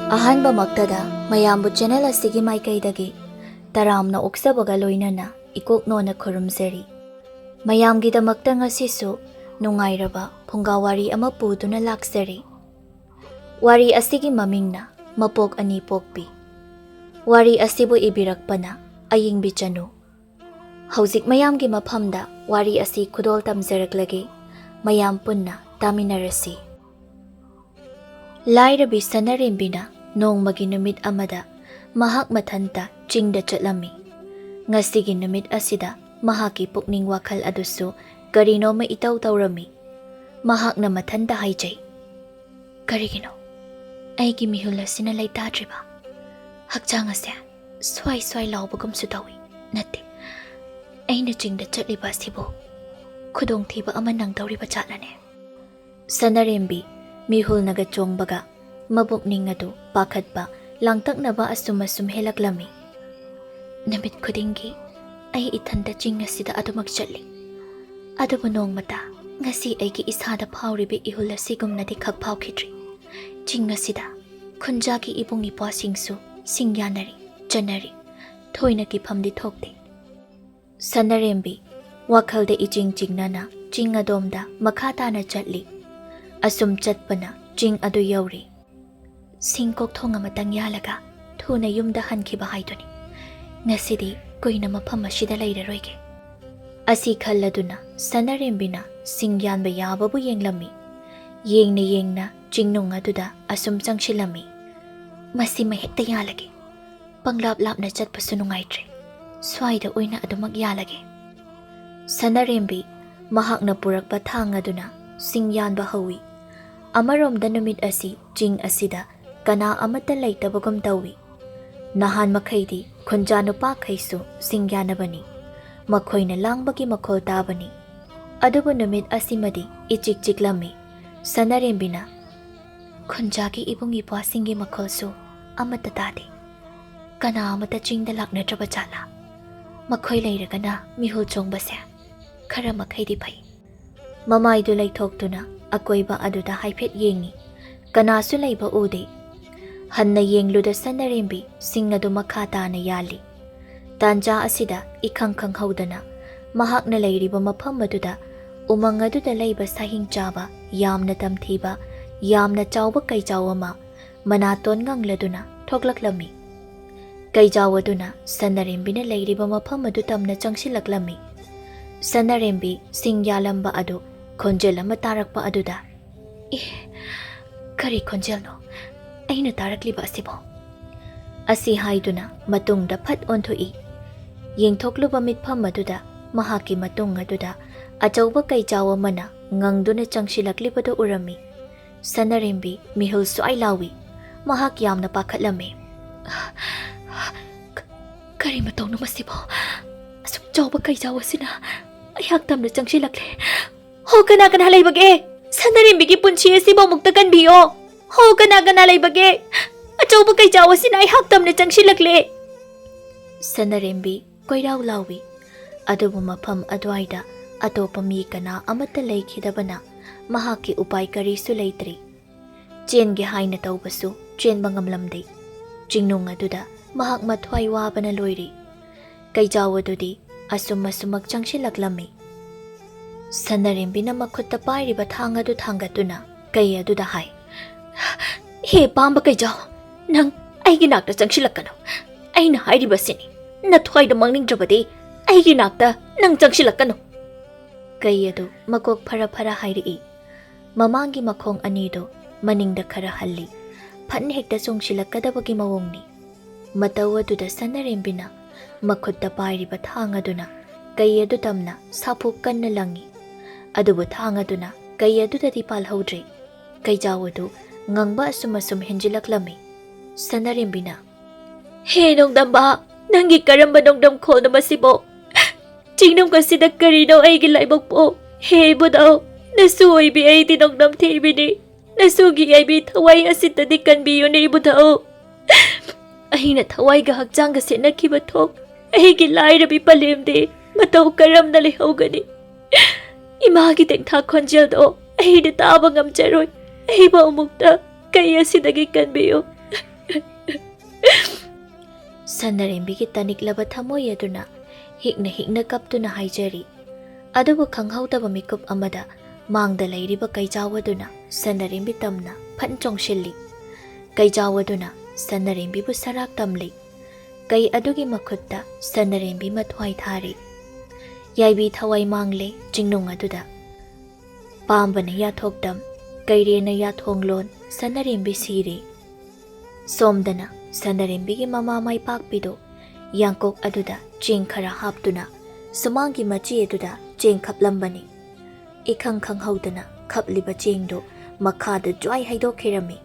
ꯑꯍꯥꯟꯕ ꯃꯛꯇꯗ ꯃꯌꯥꯝꯕꯨ ꯆꯦꯅꯦꯜ ꯑꯁꯤꯒꯤ ꯃꯥꯏꯀꯩꯗꯒꯤ ꯇꯔꯥꯝꯅ ꯑꯣꯛꯆꯕꯒ ꯂꯣꯏꯅꯅ ꯏꯀꯣꯛꯅꯣꯅ ꯈꯨꯔꯨꯝꯖꯔꯤ꯫ ꯃꯌꯥꯝꯒꯤꯗꯃꯛꯇ ꯉꯁꯤꯁꯨ ꯅꯨꯡꯉꯥꯏꯔꯕ ꯐꯨꯡꯒꯥ ꯋꯥꯔꯤ ꯑꯃ ꯄꯨꯗꯨꯅ ꯂꯥꯛꯆꯔꯤ꯫ ꯋꯥꯔꯤ ꯑꯁꯤꯒꯤ ꯃꯃꯤꯡꯅ ꯃꯄꯣꯛ ꯑꯅꯤ ꯄꯣꯛꯄꯤ꯫ ꯋꯥꯔꯤ ꯑꯁꯤꯕꯨ ꯏꯕꯤꯔꯛꯄꯅ ꯑꯌꯦꯡꯕꯤ ꯆꯅꯨ꯫ ꯍꯧꯖꯤꯛ ꯃꯌꯥꯝꯒꯤ ꯃꯐꯝꯗ ꯋꯥꯔꯤ ꯑꯁꯤ ꯈꯨꯗꯣꯜ ꯇꯝꯖꯔꯛꯂꯒꯦ, ꯃꯌꯥꯝ ꯄꯨꯟꯅ ꯇꯥꯃꯤꯟꯅꯔꯁꯤ꯫ ꯂꯥꯏꯔꯕꯤ ꯁꯅꯔꯦꯝꯕꯤꯅ ꯅꯣꯡꯃꯒꯤ ꯅꯨꯃꯤꯠ ꯑꯃꯗ ꯃꯍꯥꯛ ꯃꯊꯟꯇ ꯆꯤꯡꯗ ꯆꯠꯂꯝꯃꯤ꯫ ꯉꯁꯤꯒꯤ ꯅꯨꯃꯤꯠ ꯑꯁꯤꯗ ꯃꯍꯥꯛꯀꯤ ꯄꯨꯛꯅꯤꯡ ꯋꯥꯈꯜ ꯑꯗꯨꯁꯨ ꯀꯔꯤꯅꯣꯃ ꯏꯇꯧ ꯇꯧꯔꯝꯃꯤ꯫ ꯃꯍꯥꯛꯅ ꯃꯊꯟꯇ ꯍꯥꯏꯖꯩ, "ꯀꯔꯤꯒꯤꯅꯣ ꯑꯩꯒꯤ ꯃꯤꯍꯨꯜ ꯑꯁꯤꯅ ꯂꯩꯇꯥꯗ꯭ꯔꯤꯕ? ꯍꯛꯆꯥꯡ ꯑꯁꯦ ꯁ꯭ꯋꯥꯏ ꯁ꯭ꯋꯥꯏ ꯂꯥꯎꯕꯒꯨꯝꯁꯨ ꯇꯧꯏ꯫ ꯅꯠꯇꯦ, ꯑꯩꯅ ꯆꯤꯡꯗ ꯆꯠꯂꯤꯕ ꯑꯁꯤꯕꯨ ꯈꯨꯗꯣꯡꯊꯤꯕ ꯑꯃ ꯅꯪꯗꯧꯔꯤꯕ ꯖꯥꯠꯂꯅꯦ?" ꯁꯅꯔꯦꯝꯕꯤ ꯃꯤꯍꯨꯜꯅꯒ ꯆꯣꯡꯕꯒ ꯃꯕꯨꯛꯅꯤꯡ ꯑꯗꯨ ꯄꯥꯈꯠꯄ ꯂꯥꯡꯇꯛꯅꯕ ꯑꯁꯨꯝ ꯍꯦꯜꯂꯛꯂꯝꯃꯤ꯫ ꯅꯨꯃꯤꯠ ꯈꯨꯗꯤꯡꯒꯤ ꯑꯩ ꯏꯊꯟꯇ ꯆꯤꯡ ꯑꯁꯤꯗ ꯑꯗꯨꯃꯛ ꯆꯠꯂꯤ, ꯑꯗꯨꯕꯨ ꯅꯣꯡꯃꯇ ꯉꯁꯤ ꯑꯩꯒꯤ ꯏꯁꯥꯗ ꯐꯥꯎꯔꯤꯕ ꯏꯍꯨꯜ ꯑꯁꯤꯒꯨꯝꯅꯗꯤ ꯈꯛ ꯐꯥꯎꯈꯤꯗ꯭ꯔꯤ꯫ ꯆꯤꯡ ꯑꯁꯤꯗ ꯈꯨꯟꯖꯥꯒꯤ ꯏꯕꯨꯡ ꯏꯄ꯭ꯋꯥꯁꯤꯡꯁꯨ ꯁꯤꯡ ꯌꯥꯅꯔꯤ, ꯆꯟꯅꯔꯤ, ꯊꯣꯏꯅ ꯀꯤꯐꯝꯗꯤ ꯊꯣꯛꯇꯦ꯫ ꯁꯅꯔꯦꯝꯕꯤ ꯋꯥꯈꯜꯗ ꯏꯆꯤꯡ ꯆꯤꯡꯅꯅ ꯆꯤꯡ ꯑꯗꯣꯝꯗ ꯃꯈꯥ ꯇꯥꯅ ꯆꯠꯂꯤ꯫ ꯑꯁꯨꯝ ꯆꯠꯄꯅ ꯆꯤꯡ ꯑꯗꯨ ꯌꯧꯔꯤ꯫ ꯁꯤꯡ ꯀꯣꯛꯊꯣꯡ ꯑꯃꯇꯪ ꯌꯥꯜꯂꯒ ꯊꯨꯅ ꯌꯨꯝꯗ ꯍꯟꯈꯤꯕ ꯍꯥꯏꯗꯨꯅꯤ꯫ ꯉꯁꯤꯗꯤ ꯀꯨꯏꯅ ꯃꯐꯝ ꯑꯁꯤꯗ ꯂꯩꯔꯔꯣꯏꯒꯦ꯫ ꯑꯁꯤ ꯈꯜꯂꯗꯨꯅ ꯁꯅꯔꯦꯝꯕꯤꯅ ꯁꯤꯡ ꯌꯥꯟꯕ ꯌꯥꯕꯕꯨ ꯌꯦꯡꯂꯝꯃꯤ꯫ ꯌꯦꯡꯅ ꯌꯦꯡꯅ ꯆꯤꯡꯅꯨꯡ ꯑꯗꯨꯗ ꯑꯁꯨꯝ ꯆꯪꯁꯤꯜꯂꯝꯃꯤ꯫ ꯃꯁꯤꯃ ꯍꯦꯛꯇ ꯌꯥꯜꯂꯒꯦ, ꯄꯪꯂꯥꯞ ꯂꯥꯞꯅ ꯆꯠꯄꯁꯨ ꯅꯨꯡꯉꯥꯏꯇ꯭ꯔꯦ, ꯁ꯭ꯋꯥꯏꯗ ꯑꯣꯏꯅ ꯑꯗꯨꯃꯛ ꯌꯥꯜꯂꯒꯦ꯫ ꯁꯅꯔꯦꯝꯕꯤ ꯃꯍꯥꯛꯅ ꯄꯨꯔꯛꯄ ꯊꯥꯡ ꯑꯗꯨꯅ ꯁꯤꯡ ꯌꯥꯟꯕ ꯍꯧꯏ꯫ ꯑꯃꯔꯣꯝꯗ ꯅꯨꯃꯤꯠ ꯑꯁꯤ ꯆꯤꯡ ꯑꯁꯤꯗ ꯀꯅꯥ ꯑꯃꯠꯇ ꯂꯩꯇꯕꯒꯨꯝ ꯇꯧꯏ꯫ ꯅꯍꯥꯟ ꯃꯈꯩꯗꯤ ꯈꯨꯟꯖꯥ ꯅꯨꯄꯥꯈꯩꯁꯨ ꯁꯤꯡ ꯌꯥꯅꯕꯅꯤ, ꯃꯈꯣꯏꯅ ꯂꯥꯡꯕꯒꯤ ꯃꯈꯣꯜ ꯇꯥꯕꯅꯤ꯫ ꯑꯗꯨꯕꯨ ꯅꯨꯃꯤꯠ ꯑꯁꯤꯃꯗꯤ ꯏꯆꯤꯛ ꯆꯤꯛꯂꯝꯃꯤ꯫ ꯁꯅꯔꯦꯝꯕꯤꯅ ꯈꯨꯟꯖꯥꯒꯤ ꯏꯕꯨꯡ ꯏꯄ꯭ꯋꯥꯁꯤꯡꯒꯤ ꯃꯈꯣꯜꯁꯨ ꯑꯃꯠꯇ ꯇꯥꯗꯦ, ꯀꯅꯥ ꯑꯃꯠꯇ ꯆꯤꯡꯗ ꯂꯥꯛꯅꯗ꯭ꯔꯕ ꯖꯥꯠꯂꯥ? ꯃꯈꯣꯏ ꯂꯩꯔꯒꯅ ꯃꯤꯍꯨꯜ ꯆꯣꯡꯕꯁꯦ ꯈꯔ ꯃꯈꯩꯗꯤ ꯐꯩ꯫ ꯃꯃꯥꯏꯗꯨ ꯂꯩꯊꯣꯛꯇꯨꯅ ꯑꯀꯣꯏꯕ ꯑꯗꯨꯗ ꯍꯥꯏꯐꯦꯠ ꯌꯦꯡꯉꯤ, ꯀꯅꯥꯁꯨ ꯂꯩꯕ ꯎꯗꯦ꯫ ꯍꯟꯅ ꯌꯦꯡꯂꯨꯗ ꯁꯅꯔꯦꯝꯕꯤ ꯁꯤꯡ ꯑꯗꯨ ꯃꯈꯥ ꯇꯥꯅ ꯌꯥꯜꯂꯤ꯫ ꯇꯥꯟꯖꯥ ꯑꯁꯤꯗ ꯏꯈꯪ ꯈꯪꯍꯧꯗꯅ ꯃꯍꯥꯛꯅ ꯂꯩꯔꯤꯕ ꯃꯐꯝ ꯑꯗꯨꯗ ꯎꯃꯪ ꯑꯗꯨꯗ ꯂꯩꯕ ꯁꯥꯍꯤꯡ ꯆꯥꯕ ꯌꯥꯝꯅ ꯇꯝꯊꯤꯕ, ꯌꯥꯝꯅ ꯆꯥꯎꯕ ꯀꯩꯖꯥꯎ ꯑꯃ ꯃꯅꯥꯇꯣꯟ ꯉꯪꯂꯗꯨꯅ ꯊꯣꯛꯂꯛꯂꯝꯃꯤ꯫ ꯀꯩꯖꯥꯎ ꯑꯗꯨꯅ ꯁꯅꯔꯦꯝꯕꯤꯅ ꯂꯩꯔꯤꯕ ꯃꯐꯝ ꯑꯗꯨ ꯇꯝꯅ ꯆꯪꯁꯤꯜꯂꯛꯂꯝꯃꯤ꯫ ꯁꯅꯔꯦꯝꯕꯤ ꯁꯤꯡ ꯌꯥꯜꯂꯝꯕ ꯑꯗꯨ ꯈꯣꯟꯖꯦꯜ ꯑꯃ ꯇꯥꯔꯛꯄ ꯑꯗꯨꯗ, ꯀꯔꯤ ꯈꯣꯟꯖꯦꯜꯅꯣ ꯑꯩꯅ ꯇꯥꯔꯛꯂꯤꯕ ꯑꯁꯤꯕꯣ? ꯑꯁꯤ ꯍꯥꯏꯗꯨꯅ ꯃꯇꯨꯡꯗ ꯐꯠ ꯑꯣꯟꯊꯣꯛꯏ꯫ ꯌꯦꯡꯊꯣꯛꯂꯨꯕ ꯃꯤꯠꯐꯝ ꯑꯗꯨꯗ ꯃꯍꯥꯛꯀꯤ ꯃꯇꯨꯡ ꯑꯗꯨꯗ ꯑꯆꯧꯕ ꯀꯩꯖꯥꯎ ꯑꯃꯅ ꯉꯪꯗꯨꯅ ꯆꯪꯁꯤꯜꯂꯛꯂꯤꯕꯗꯨ ꯎꯔꯝꯃꯤ꯫ ꯁꯅꯔꯦꯝꯕꯤ ꯃꯤꯍꯨꯜ ꯁ꯭ꯋꯥꯏ ꯂꯥꯎꯏ꯫ ꯃꯍꯥꯛ ꯌꯥꯝꯅ ꯄꯥꯈꯠꯂꯝꯃꯤ꯫ ꯀꯔꯤ ꯃꯇꯧꯅꯣ ꯃꯁꯤꯕꯣ? ꯑꯁꯨꯛ ꯆꯥꯎꯕ ꯀꯩꯖꯥꯎ ꯑꯁꯤꯅ ꯑꯩꯍꯥꯛ ꯇꯝꯅ ꯆꯪꯁꯤꯜꯂꯛꯂꯦ꯫ ꯍꯣ, ꯀꯅꯥ ꯀꯅꯥ ꯂꯩꯕꯒꯦ? ꯁꯅꯔꯦꯝꯕꯤꯒꯤ ꯄꯨꯟꯁꯤ ꯑꯁꯤꯕꯨ ꯑꯃꯨꯛꯇ ꯀꯟꯕꯤꯌꯣ꯫ ꯍꯣ, ꯀꯅꯥ ꯀꯅꯥ ꯂꯩꯕꯒꯦ? ꯑꯆꯧꯕ ꯀꯩꯖꯥꯎ ꯑꯁꯤꯅ ꯑꯩꯍꯥꯛ ꯇꯝꯅ ꯆꯪꯁꯤꯜꯂꯛꯂꯦ꯫ ꯁꯅꯔꯦꯝꯕꯤ ꯀꯣꯏꯔꯥꯎ ꯂꯥꯎꯏ꯫ ꯑꯗꯨꯕꯨ ꯃꯐꯝ ꯑꯗꯨꯋꯥꯏꯗ ꯑꯇꯣꯞꯄ ꯃꯤ ꯀꯅꯥ ꯑꯃꯠꯇ ꯂꯩꯈꯤꯗꯕꯅ ꯃꯍꯥꯛꯀꯤ ꯎꯄꯥꯏ ꯀꯔꯤꯁꯨ ꯂꯩꯇ꯭ꯔꯤ꯫ ꯆꯦꯟꯒꯦ ꯍꯥꯏꯅ ꯇꯧꯕꯁꯨ ꯆꯦꯟꯕ ꯉꯝꯂꯝꯗꯦ꯫ ꯆꯤꯡꯅꯨꯡ ꯑꯗꯨꯗ ꯃꯍꯥꯛ ꯃꯊ꯭ꯋꯥꯏ ꯋꯥꯕꯅ ꯂꯣꯏꯔꯤ꯫ ꯀꯩꯖꯥꯎ ꯑꯗꯨꯗꯤ ꯑꯁꯨꯃꯛ ꯆꯪꯁꯤꯜꯂꯛꯂꯝꯃꯤ꯫ ꯁꯅꯔꯦꯝꯕꯤꯅ ꯃꯈꯨꯠꯇ ꯄꯥꯏꯔꯤꯕ ꯊꯥꯡ ꯑꯗꯨ ꯊꯥꯡꯒꯠꯇꯨꯅ ꯀꯩ ꯑꯗꯨꯗ ꯍꯥꯏ, "ꯍꯦ ꯄꯥꯝꯕ ꯀꯩꯖꯥꯎ, ꯅꯪ ꯑꯩꯒꯤ ꯅꯥꯛꯇ ꯆꯪꯁꯤꯜꯂꯛꯀꯅꯨ꯫ ꯑꯩꯅ ꯍꯥꯏꯔꯤꯕꯁꯤꯅꯤ, ꯅꯊ꯭ꯋꯥꯏꯗ ꯃꯥꯡꯅꯤꯡꯗ꯭ꯔꯕꯗꯤ ꯑꯩꯒꯤ ꯅꯥꯛꯇ ꯅꯪ ꯆꯪꯁꯤꯜꯂꯛꯀꯅꯨ." ꯀꯩ ꯑꯗꯨ ꯃꯀꯣꯛ ꯐꯔ ꯍꯥꯏꯔꯛꯏ꯫ ꯃꯃꯥꯡꯒꯤ ꯃꯈꯣꯡ ꯑꯅꯤꯗꯨ ꯃꯅꯤꯡꯗ ꯈꯔ ꯍꯜꯂꯤ, ꯐꯟ ꯍꯦꯛꯇ ꯆꯣꯡꯁꯤꯜꯂꯛꯀꯗꯕꯒꯤ ꯃꯑꯣꯡꯅꯤ꯫ ꯃꯇꯧ ꯑꯗꯨꯗ ꯁꯅꯔꯦꯝꯕꯤꯅ ꯃꯈꯨꯠꯇ ꯄꯥꯏꯔꯤꯕ ꯊꯥꯡ ꯑꯗꯨꯅ ꯀꯩ ꯑꯗꯨ ꯇꯝꯅ ꯁꯥꯐꯨ ꯀꯟꯅ ꯂꯪꯉꯤ꯫ ꯑꯗꯨꯕꯨ ꯊꯥꯡ ꯑꯗꯨꯅ ꯀꯩ ꯑꯗꯨꯗꯗꯤ ꯄꯥꯜꯍꯧꯗ꯭ꯔꯦ꯫ ꯀꯩꯖꯥꯎ ꯑꯗꯨ ꯉꯪꯕ ꯑꯁꯨꯝ ꯍꯦꯟꯖꯤꯜꯂꯛꯂꯝꯃꯤ꯫ ꯁꯅꯔꯦꯝꯕꯤꯅ, "ꯍꯦ ꯅꯣꯡꯗꯝꯕ, ꯅꯪꯒꯤ ꯀꯔꯝꯕ ꯅꯣꯡꯗꯝ ꯈꯣꯜꯅꯣ ꯃꯁꯤꯕꯣ? ꯆꯤꯡꯅꯨꯡ ꯑꯁꯤꯗ ꯀꯔꯤꯅꯣ ꯑꯩꯒꯤ ꯂꯥꯏꯕꯛꯄꯣ? ꯍꯦ ꯏꯕꯨꯙꯧ, ꯅꯁꯨ ꯑꯣꯏꯕꯤ ꯑꯩꯗꯤ ꯅꯣꯡꯗꯝ ꯊꯤꯕꯤꯅꯤ꯫ ꯅꯁꯨꯒꯤ ꯑꯩꯕꯤ ꯊꯋꯥꯏ ꯑꯁꯤꯇꯗꯤ ꯀꯟꯕꯤꯌꯨꯅꯦ ꯏꯕꯨꯙꯧ꯫ ꯑꯩꯅ ꯊꯋꯥꯏꯒ ꯍꯛꯆꯥꯡꯒ ꯁꯦꯠꯅꯈꯤꯕ ꯊꯣꯛ ꯑꯩꯒꯤ ꯂꯥꯏꯔꯕꯤ ꯄꯂꯦꯝꯗꯤ ꯃꯇꯧ ꯀꯔꯝꯅ ꯂꯩꯍꯧꯒꯅꯤ? ꯏꯃꯥꯒꯤ ꯇꯦꯡꯊꯥ ꯈꯣꯟꯖꯦꯜꯗꯣ ꯑꯩꯅ ꯇꯥꯕ ꯉꯝꯖꯔꯣꯏ꯫ ꯑꯩꯕꯨ ꯑꯃꯨꯛꯇ ꯀꯩ ꯑꯁꯤꯗꯒꯤ ꯀꯟꯕꯤꯌꯨ꯫ ꯁꯟꯅꯔꯦꯝꯕꯤꯒꯤ ꯇꯅꯤꯛꯂꯕ ꯊꯃꯣꯏ ꯑꯗꯨꯅ ꯍꯤꯛꯅ ꯀꯞꯇꯨꯅ ꯍꯥꯏꯖꯔꯤ꯫ ꯑꯗꯨꯕꯨ ꯈꯪꯍꯧꯗꯕ ꯃꯤꯀꯨꯞ ꯑꯃꯗ ꯃꯥꯡꯗ ꯂꯩꯔꯤꯕ ꯀꯩꯖꯥꯎ ꯑꯗꯨꯅ ꯁꯟꯅꯔꯦꯝꯕꯤ ꯇꯝꯅ ꯐꯟ ꯆꯣꯡꯁꯤꯜꯂꯤ꯫ ꯀꯩꯖꯥꯎ ꯑꯗꯨꯅ ꯁꯟꯅꯔꯦꯝꯕꯤꯕꯨ ꯁꯔꯥꯛ ꯇꯝꯂꯤ꯫ ꯀꯩ ꯑꯗꯨꯒꯤ ꯃꯈꯨꯠꯇ ꯁꯟꯅꯔꯦꯝꯕꯤ ꯃꯊ꯭ꯋꯥꯏ ꯊꯥꯔꯤ꯫ ꯌꯥꯏꯕꯤ ꯊꯋꯥꯏ ꯃꯥꯡꯂꯦ ꯆꯤꯡꯅꯨꯡ ꯑꯗꯨꯗ꯫ ꯄꯥꯝꯕꯅ ꯌꯥꯊꯣꯛꯇꯝ, ꯀꯩꯔꯦꯅ ꯌꯥꯊꯣꯡꯂꯣꯟ, ꯁꯟꯅꯔꯦꯝꯕꯤ ꯁꯤꯔꯦ꯫ ꯁꯣꯝꯗꯅ ꯁꯟꯅꯔꯦꯝꯕꯤꯒꯤ ꯃꯃꯥ ꯃꯥꯏꯄꯥꯛꯄꯤꯗꯨ ꯌꯥꯡꯀꯣꯛ ꯑꯗꯨꯗ ꯆꯦꯡ ꯈꯔ ꯍꯥꯞꯇꯨꯅ ꯁꯨꯃꯥꯡꯒꯤ ꯃꯆꯤ ꯑꯗꯨꯗ ꯆꯦꯡ ꯈꯞꯂꯝꯕꯅꯤ꯫ ꯏꯈꯪ ꯈꯪꯍꯧꯗꯅ ꯈꯞꯂꯤꯕ ꯆꯦꯡꯗꯨ ꯃꯈꯥꯗ ꯖ꯭ꯋꯥꯏ ꯍꯩꯗꯣꯛꯈꯤꯔꯝꯃꯤ꯫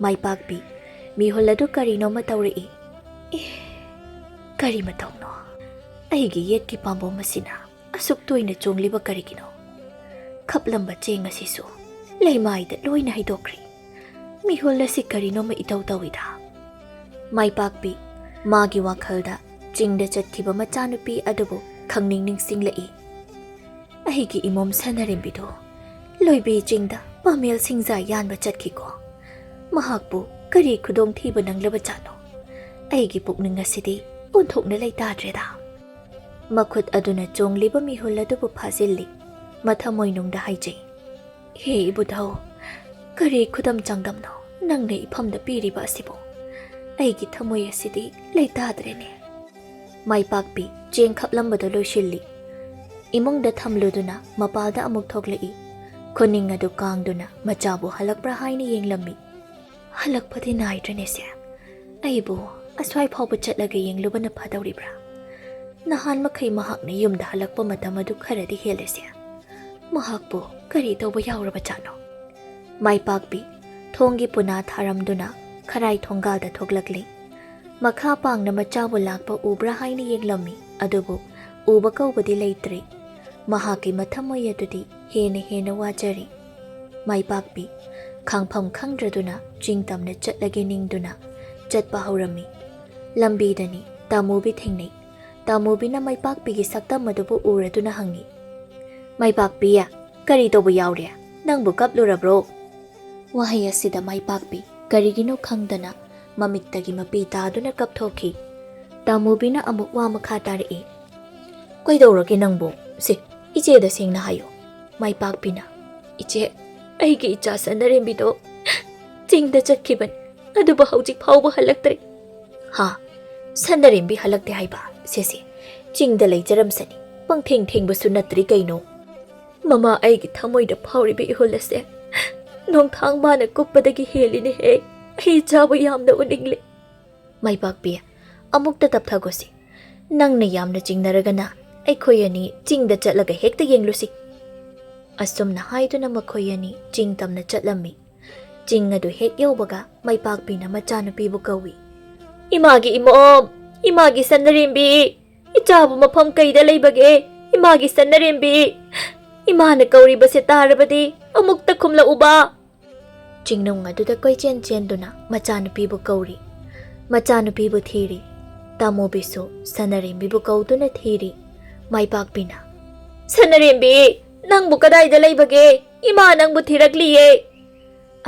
ꯃꯥꯏꯄꯥꯛꯄꯤ, ꯃꯤꯍꯨꯜ ꯑꯗꯨ ꯀꯔꯤꯅꯣꯃ ꯇꯧꯔꯛꯏ꯫ ꯀꯔꯤ ꯃꯇꯧꯅꯣ? ꯑꯩꯒꯤ ꯌꯦꯠꯀꯤ ꯄꯥꯝꯕꯣꯝ ꯑꯁꯤꯅ ꯑꯁꯨꯛ ꯇꯣꯏꯅ ꯆꯣꯡꯂꯤꯕ ꯀꯔꯤꯒꯤꯅꯣ? ꯈꯞꯂꯝꯕ ꯆꯦꯡ ꯑꯁꯤꯁꯨ ꯂꯩꯃꯥꯏꯗ ꯂꯣꯏꯅ ꯍꯩꯗꯣꯛꯈ꯭ꯔꯤ꯫ ꯃꯤꯍꯨꯜ ꯑꯁꯤ ꯀꯔꯤꯅꯣꯃ ꯏꯇꯧ ꯇꯧꯏꯗ꯫ ꯃꯥꯏꯄꯥꯛꯄꯤ ꯃꯥꯒꯤ ꯋꯥꯈꯜꯗ ꯆꯤꯡꯗ ꯆꯠꯈꯤꯕ ꯃꯆꯥꯅꯨꯄꯤ ꯑꯗꯨꯕꯨ ꯈꯪꯅꯤꯡ ꯅꯤꯡꯁꯤꯡꯂꯛꯏ꯫ ꯑꯩꯒꯤ ꯏꯃꯣꯝ ꯁꯟꯅꯔꯦꯝꯕꯤꯗꯨ ꯂꯣꯏꯕꯤ ꯆꯤꯡꯗ ꯄꯥꯃꯦꯜ ꯁꯤꯡꯖꯥ ꯌꯥꯟꯕ ꯆꯠꯈꯤꯀꯣ꯫ ꯃꯍꯥꯛꯄꯨ ꯀꯔꯤ ꯈꯨꯗꯣꯡꯊꯤꯕ ꯅꯪꯂꯕ ꯖꯥꯠꯅꯣ? ꯑꯩꯒꯤ ꯄꯨꯛꯅꯤꯡ ꯑꯁꯤꯗꯤ ꯑꯣꯟꯊꯣꯛꯅ ꯂꯩꯇꯥꯗ꯭ꯔꯦꯗ꯫ ꯃꯈꯨꯠ ꯑꯗꯨꯅ ꯆꯣꯡꯂꯤꯕ ꯃꯤꯍꯨꯜ ꯑꯗꯨꯕꯨ ꯐꯥꯖꯤꯜꯂꯤ꯫ ꯃꯊꯃꯣꯏꯅꯨꯡꯗ ꯍꯥꯏꯖꯩ, ꯍꯦ ꯏꯕꯨꯙꯧ, ꯀꯔꯤ ꯈꯨꯗꯝ ꯆꯥꯡꯗꯝꯅꯣ ꯅꯪꯅ ꯏꯐꯝꯗ ꯄꯤꯔꯤꯕ ꯑꯁꯤꯕꯨ? ꯑꯩꯒꯤ ꯊꯃꯣꯏ ꯑꯁꯤꯗꯤ ꯂꯩꯇꯥꯗ꯭ꯔꯦꯅꯦ꯫ ꯃꯥꯏꯄꯥꯛꯄꯤ ꯆꯦꯡ ꯈꯞꯂꯝꯕꯗꯨ ꯂꯣꯏꯁꯤꯜꯂꯤ꯫ ꯏꯃꯨꯡꯗ ꯊꯝꯂꯨꯗꯨꯅ ꯃꯄꯥꯜꯗ ꯑꯃꯨꯛ ꯊꯣꯛꯂꯛꯏ꯫ ꯈꯨꯅꯤꯡ ꯑꯗꯨ ꯀꯥꯡꯗꯨꯅ ꯃꯆꯥꯕꯨ ꯍꯜꯂꯛꯄ꯭ꯔꯥ ꯍꯥꯏꯅ ꯌꯦꯡꯂꯝꯃꯤ꯫ ꯍꯜꯂꯛꯄꯗꯤ ꯅꯥꯏꯗ꯭ꯔꯅꯦꯁꯦ? ꯑꯩꯕꯨ ꯑꯁ꯭ꯋꯥꯏ ꯐꯥꯎꯕ ꯆꯠꯂꯒ ꯌꯦꯡꯂꯨꯕꯅ ꯐꯗꯧꯔꯤꯕ꯭ꯔꯥ? ꯅꯍꯥꯟ ꯃꯈꯩ ꯃꯍꯥꯛꯅ ꯌꯨꯝꯗ ꯍꯜꯂꯛꯄ ꯃꯇꯝ ꯑꯗꯨ ꯈꯔꯗꯤ ꯍꯦꯜꯂꯦꯁꯦ꯫ ꯃꯍꯥꯛꯄꯨ ꯀꯔꯤ ꯇꯧꯕ ꯌꯥꯎꯔꯕ ꯖꯥꯠꯅꯣ? ꯃꯥꯏꯄꯥꯛꯄꯤ ꯊꯣꯡꯒꯤ ꯄꯨꯅꯥ ꯊꯥꯔꯝꯗꯨꯅ ꯈꯔꯥꯏ ꯊꯣꯡꯒꯥꯜꯗ ꯊꯣꯛꯂꯛꯂꯤ꯫ ꯃꯈꯥ ꯄꯥꯡꯅ ꯃꯆꯥꯕꯨ ꯂꯥꯛꯄ ꯎꯕ꯭ꯔꯥ ꯍꯥꯏꯅ ꯌꯦꯡꯂꯝꯃꯤ꯫ ꯑꯗꯨꯕꯨ ꯎꯕ ꯀꯧꯕꯗꯤ ꯂꯩꯇ꯭ꯔꯦ꯫ ꯃꯍꯥꯛꯀꯤ ꯃꯊꯃꯣꯏ ꯑꯗꯨꯗꯤ ꯍꯦꯟꯅ ꯋꯥꯖꯔꯤ꯫ ꯃꯥꯏꯄꯥꯛꯄꯤ ꯈꯥꯡꯐꯝ ꯈꯪꯗ꯭ꯔꯗꯨꯅ ꯆꯤꯡꯇꯝꯅ ꯆꯠꯂꯒꯦ ꯅꯤꯡꯗꯨꯅ ꯆꯠꯄ ꯍꯧꯔꯝꯃꯤ꯫ ꯂꯝꯕꯤꯗꯅꯤ ꯇꯥꯃꯨꯕꯤ ꯊꯦꯡꯅꯩ꯫ ꯇꯥꯃꯨꯕꯤꯅ ꯃꯥꯏꯄꯥꯛꯄꯤꯒꯤ ꯁꯛꯇꯝ ꯑꯗꯨꯕꯨ ꯎꯔꯗꯨꯅ ꯍꯪꯉꯤ, ꯃꯥꯏꯄꯥꯛꯄꯤ, ꯀꯔꯤ ꯇꯧꯕ ꯌꯥꯎꯔꯦ? ꯅꯪꯕꯨ ꯀꯞꯂꯨꯔꯕ꯭ꯔꯣ? ꯋꯥꯍꯩ ꯑꯁꯤꯗ ꯃꯥꯏꯄꯥꯛꯄꯤ ꯀꯔꯤꯒꯤꯅꯣ ꯈꯪꯗꯅ ꯃꯃꯤꯠꯇꯒꯤ ꯃꯄꯤ ꯇꯥꯗꯨꯅ ꯀꯞꯊꯣꯛꯈꯤ꯫ ꯇꯥꯃꯨꯕꯤꯅ ꯑꯃꯨꯛ ꯋꯥ ꯃꯈꯥ ꯇꯥꯔꯛꯏ, ꯀꯩꯗꯧꯔꯒꯦ ꯅꯪꯕꯨ? ꯏꯆꯦꯗ ꯁꯦꯡꯅ ꯍꯥꯏꯌꯣ꯫ ꯃꯥꯏꯄꯥꯛꯄꯤꯅ, ꯏꯆꯦ, ꯑꯩꯒꯤ ꯏꯆꯥ ꯁꯟꯅꯔꯦꯝꯕꯤꯗꯣ ꯆꯤꯡꯗ ꯆꯠꯈꯤꯕꯅꯤ, ꯑꯗꯨꯕꯨ ꯍꯧꯖꯤꯛ ꯐꯥꯎꯕ ꯍꯜꯂꯛꯇ꯭ꯔꯤ꯫ ꯍꯥ? ꯁꯟꯅꯔꯦꯝꯕꯤ ꯍꯜꯂꯛꯇꯦ ꯍꯥꯏꯕ? ꯁꯦ, ꯆꯤꯡꯗ ꯂꯩꯖꯔꯝꯁꯅꯤ, ꯄꯪꯊꯦꯡ ꯊꯦꯡꯕꯁꯨ ꯅꯠꯇ꯭ꯔꯤ ꯀꯩꯅꯣ? ꯃꯃꯥ, ꯑꯩꯒꯤ ꯊꯃꯣꯏꯗ ꯐꯥꯎꯔꯤꯕ ꯏꯍꯨꯜ ꯑꯁꯦ ꯅꯣꯡꯊꯥꯡ ꯃꯥꯅ ꯀꯨꯞꯄꯗꯒꯤ ꯍꯦꯜꯂꯤꯅꯦꯍꯦ꯫ ꯑꯩ ꯏꯆꯥꯕꯨ ꯌꯥꯝꯅ ꯎꯅꯤꯡꯂꯦ꯫ ꯃꯥꯏꯄꯥꯛꯄꯤ, ꯑꯃꯨꯛꯇ ꯇꯞꯊꯒꯣꯁꯤ꯫ ꯅꯪꯅ ꯌꯥꯝꯅ ꯆꯤꯡꯅꯔꯒꯅ ꯑꯩꯈꯣꯏ ꯑꯅꯤ ꯆꯤꯡꯗ ꯆꯠꯂꯒ ꯍꯦꯛꯇ ꯌꯦꯡꯂꯨꯁꯤ꯫ ꯑꯁꯨꯝꯅ ꯍꯥꯏꯗꯨꯅ ꯃꯈꯣꯏ ꯑꯅꯤ ꯆꯤꯡ ꯇꯝꯅ ꯆꯠꯂꯝꯃꯤ꯫ ꯆꯤꯡ ꯑꯗꯨ ꯍꯦꯛ ꯌꯧꯕꯒ ꯃꯥꯏꯄꯥꯛꯄꯤꯅ ꯃꯆꯥꯅꯨꯄꯤꯕꯨ ꯀꯧꯏ, ꯏꯃꯥꯒꯤ ꯏꯃꯣꯝ, ꯏꯃꯥꯒꯤ ꯁꯟꯅꯔꯦꯝꯕꯤ, ꯏꯆꯥꯕꯨ ꯃꯐꯝ ꯀꯩꯗ ꯂꯩꯕꯒꯦ? ꯏꯃꯥꯒꯤ ꯁꯟꯅꯔꯦꯝꯕꯤ, ꯏꯃꯥꯅ ꯀꯧꯔꯤꯕꯁꯦ ꯇꯥꯔꯕꯗꯤ ꯑꯃꯨꯛꯇ ꯈꯨꯝꯂꯛꯎꯕ꯫ ꯆꯤꯡꯅꯨꯡ ꯑꯗꯨꯗ ꯀꯣꯏꯆꯦꯟ ꯆꯦꯟꯗꯨꯅ ꯃꯆꯥꯅꯨꯄꯤꯕꯨ ꯀꯧꯔꯤ꯫ ꯃꯆꯥꯅꯨꯄꯤꯕꯨ ꯊꯤꯔꯤ꯫ ꯇꯥꯃꯨꯕꯤꯁꯨ ꯁꯟꯅꯔꯦꯝꯕꯤꯕꯨ ꯀꯧꯗꯨꯅ ꯊꯤꯔꯤ꯫ ꯃꯥꯏꯄꯥꯛꯄꯤꯅ, ꯁꯟꯅꯔꯦꯝꯕꯤ, ꯅꯪꯕꯨ ꯀꯗꯥꯏꯗ ꯂꯩꯕꯒꯦ? ꯏꯃꯥ ꯅꯪꯕꯨ ꯊꯤꯔꯛꯂꯤꯌꯦ꯫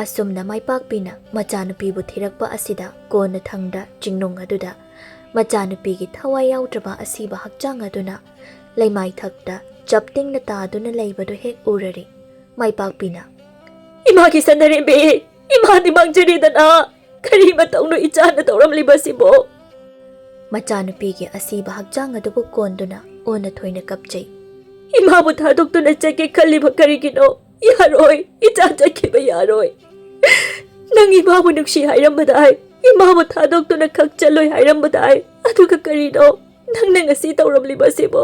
ꯑꯁꯨꯝꯅ ꯃꯥꯏꯄꯥꯛꯄꯤꯅ ꯃꯆꯥꯅꯨꯄꯤꯕꯨ ꯊꯤꯔꯛꯄ ꯑꯁꯤꯗ ꯀꯣꯟꯅ ꯊꯪꯗ ꯆꯤꯡꯅꯨꯡ ꯑꯗꯨꯗ ꯃꯆꯥꯅꯨꯄꯤꯒꯤ ꯊꯋꯥꯏ ꯌꯥꯎꯗ꯭ꯔꯕ ꯑꯁꯤꯕ ꯍꯛꯆꯥꯡ ꯑꯗꯨꯅ ꯂꯩꯃꯥꯏꯊꯛꯇ ꯆꯞꯇꯤꯡꯅ ꯇꯥꯗꯨꯅ ꯂꯩꯕꯗꯨ ꯍꯦꯛ ꯎꯔꯔꯤ꯫ ꯃꯥꯏꯄꯥꯛꯄꯤꯅ, ꯏꯃꯥꯒꯤ ꯁꯟꯅꯔꯦꯝꯕꯤ, ꯏꯃꯥꯗꯤ ꯃꯥꯡꯖꯔꯦꯗꯅ, ꯀꯔꯤ ꯃꯇꯧꯅꯣ ꯏꯆꯥꯅ ꯇꯧꯔꯝꯂꯤꯕꯁꯤꯕꯣ? ꯃꯆꯥꯅꯨꯄꯤꯒꯤ ꯑꯁꯤꯕ ꯍꯛꯆꯥꯡ ꯑꯗꯨꯕꯨ ꯀꯣꯟꯗꯨꯅ ꯑꯣꯟꯅ ꯊꯣꯏꯅ ꯀꯞꯆꯩ꯫ ꯏꯃꯥꯕꯨ ꯊꯥꯗꯣꯛꯇꯨꯅ ꯆꯠꯀꯦ ꯈꯜꯂꯤꯕ ꯀꯔꯤꯒꯤꯅꯣ? ꯌꯥꯔꯣꯏ, ꯏꯆꯥ ꯆꯠꯈꯤꯕ ꯌꯥꯔꯣꯏ꯫ ꯅꯪ ꯏꯃꯥꯕꯨ ꯅꯨꯡꯁꯤ ꯍꯥꯏꯔꯝꯕꯗꯥꯏ, ꯏꯃꯥꯕꯨ ꯊꯥꯗꯣꯛꯇꯨꯅ ꯈꯛ ꯆꯠꯂꯣꯏ ꯍꯥꯏꯔꯝꯕꯗꯥꯏ, ꯑꯗꯨꯒ ꯀꯔꯤꯅꯣ ꯅꯪꯅ ꯉꯁꯤ ꯇꯧꯔꯝꯂꯤꯕꯁꯤꯕꯣ?